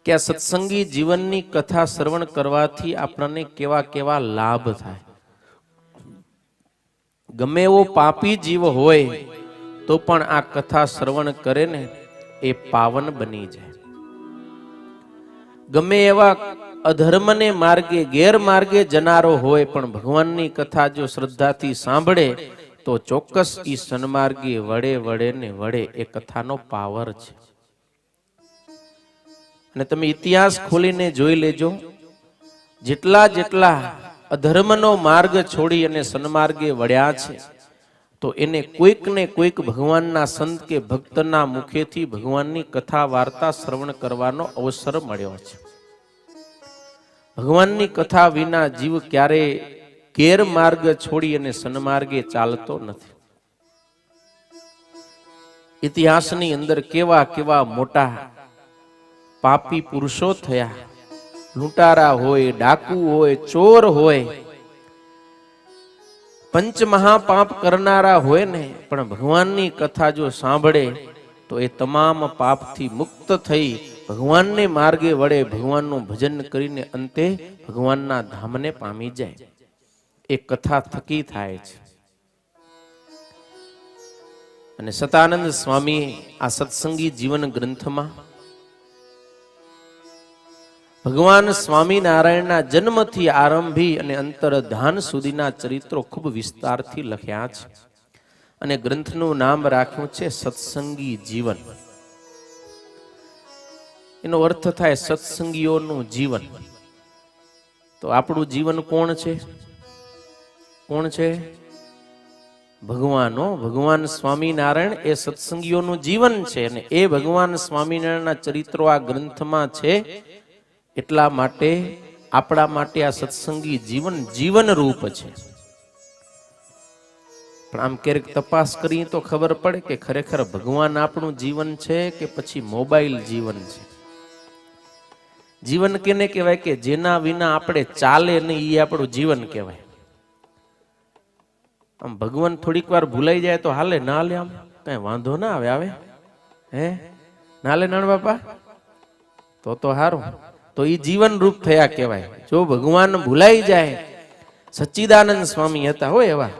કે આ સત્સંગી જીવનની કથા શ્રવણ કરવાથી આપણને કેવા કેવા લાભ થાય। ગમે એવો પાપી જીવ હોય તો પણ આ કથા શ્રવણ કરે ને એ પાવન બની જાય। ગમે એવા અધર્મને માર્ગે ગેરમાર્ગે જનારો હોય પણ ભગવાનની કથા જો શ્રદ્ધાથી સાંભળે તો ચોક્કસ ઈ સન્માર્ગે વડે વડે ને વડે એ કથાનો પાવર છે। અને તમે ઇતિહાસ ખોલીને જોઈ લેજો, જેટલા જેટલા અધર્મનો માર્ગ છોડી અને સન્માર્ગે વળ્યા છે તો એને કોઈક ને કોઈક ભગવાનના સંત કે ભક્તના મુખેથી ભગવાનની કથા વાર્તા શ્રવણ કરવાનો અવસર મળ્યો છે। ભગવાનની કથા વિના જીવ ક્યારે ગેરમાર્ગ છોડી અને સન્માર્ગે ચાલતો નથી। ઇતિહાસની અંદર કેવા કેવા મોટા પાપી પુરુષો થયા, લૂંટારા હોય, ડાકુ હોય, ચોર હોય, પંચ મહાપાપ કરનારા હોય ને પણ ભગવાનની કથા જો સાંભળે તો એ તમામ પાપથી મુક્ત થઈ ભગવાનને માર્ગે વડે ભગવાનનું ભજન કરીને અંતે ભગવાનના ધામને પામી જાય। એ કથા થકી થાય છે। અને સતાનંદ સ્વામીએ આ સત્સંગી જીવન ગ્રંથમાં ભગવાન સ્વામિનારાયણના જન્મથી આરંભી અને અંતરધાન સુધીના ચરિત્રો ખૂબ વિસ્તારથી લખ્યા છે અને ગ્રંથનું નામ રાખ્યું છે સત્સંગી જીવન। એનો અર્થ થાય સત્સંગીઓનું જીવન। તો આપણું જીવન કોણ છે? કોણ છે? ભગવાન। ભગવાન સ્વામિનારાયણ એ સત્સંગીઓનું જીવન છે અને એ ભગવાન સ્વામિનારાયણના ચરિત્રો આ ગ્રંથમાં છે। એટલા માટે આપણા માટે આ સત્સંગી જીવન જીવન રૂપ છે। પણ આમ ક્યારેક તપાસ કરીએ તો ખબર પડે કે ખરેખર ભગવાન આપણું જીવન છે કે પછી મોબાઈલ જીવન છે? જીવન કેને કહેવાય કે જેના વિના આપણે ચાલે નહીં, એ આપણું જીવન કહેવાય। આમ ભગવાન થોડીક વાર ભૂલાઈ જાય તો હાલે, ના હાલે? આમ કઈ વાંધો ના આવે? આવે હે? ના હાલે નાણ બાપા? તો હારું, તો એ જીવન રૂપ થયા કહેવાય। જો ભગવાન ભૂલાઈ જાય, સચ્ચિદાનંદ સ્વામી હતા હોય એવા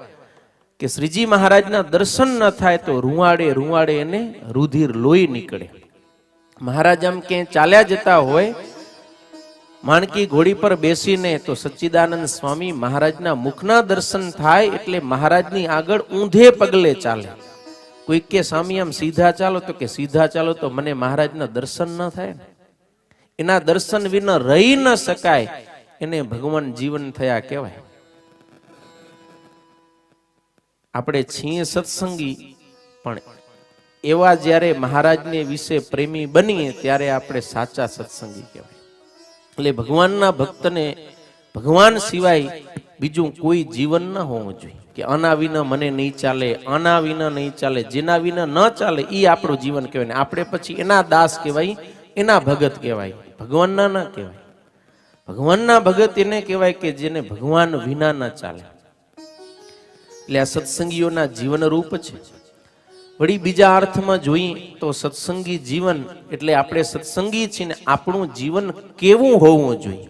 કે શ્રીજી મહારાજના દર્શન ન થાય તો રૂવાડે રૂવાડે એને રુધિર લોહી નીકળે। મહારાજ આમ ક્યાંય ચાલ્યા જતા હોય માણકી ઘોડી પર બેસીને તો સચ્ચિદાનંદ સ્વામી મહારાજના મુખના દર્શન થાય એટલે મહારાજની આગળ ઊંધે પગલે ચાલે। કોઈ કે સ્વામી આમ સીધા ચાલો, તો કે સીધા ચાલો તો મને મહારાજના દર્શન ન થાય। એના દર્શન વિના રહી ન શકાય, એને ભગવાન જીવન થયા કહેવાય। આપણે છીએ સત્સંગી, પણ એવા જ્યારે મહારાજને વિશે પ્રેમી બનીએ ત્યારે આપણે સાચા સત્સંગી કહેવાય। એટલે ભગવાનના ભક્તને ભગવાન સિવાય બીજું કોઈ જીવન ન હોવું જોઈએ કે આના વિના મને નહીં ચાલે, આના વિના નહીં ચાલે, જેના વિના ન ચાલે એ આપણું જીવન કહેવાય ને આપણે પછી એના દાસ કહેવાય, એના ભગત કહેવાય, ભગવાનના ના કહેવાય। ભગવાનના ભગત એને કહેવાય કે જેને ભગવાન વિના ન ચાલે। એટલે આ સત્સંગીઓના જીવન રૂપ છે। વળી બીજા અર્થમાં જોઈએ તો સત્સંગી જીવન એટલે આપણે સત્સંગી છીએ ને આપણું જીવન કેવું હોવું જોઈએ?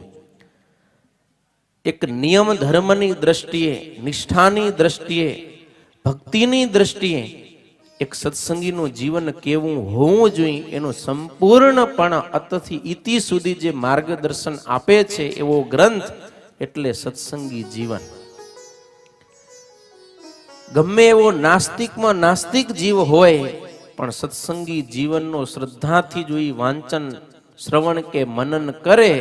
એક નિયમ ધર્મની દ્રષ્ટિએ, નિષ્ઠાની દ્રષ્ટિએ, ભક્તિની દ્રષ્ટિએ એક સત્સંગીનું જીવન કેવું હોવું જોઈએ એનું સંપૂર્ણપણ અતથી ઇતિ સુધી જે માર્ગદર્શન આપે છે એવો ગ્રંથ એટલે સત્સંગી જીવન। ગમે એવો નાસ્તિકમાં નાસ્તિક જીવ હોય પણ સત્સંગી જીવનનો શ્રદ્ધાથી જો એ વાંચન શ્રવણ કે મનન કરે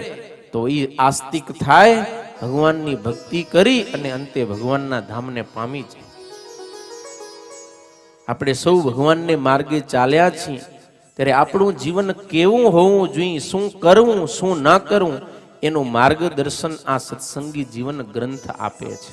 તો એ આસ્તિક થાય, ભગવાનની ભક્તિ કરી અને અંતે ભગવાનના ધામને પામી જાય। આપણે સૌ ભગવાનને માર્ગે ચાલ્યા છીએ ત્યારે આપણું જીવન કેવું હોવું જોઈએ, શું કરવું શું ના કરવું એનું માર્ગદર્શન આ સત્સંગી જીવન ગ્રંથ આપે છે।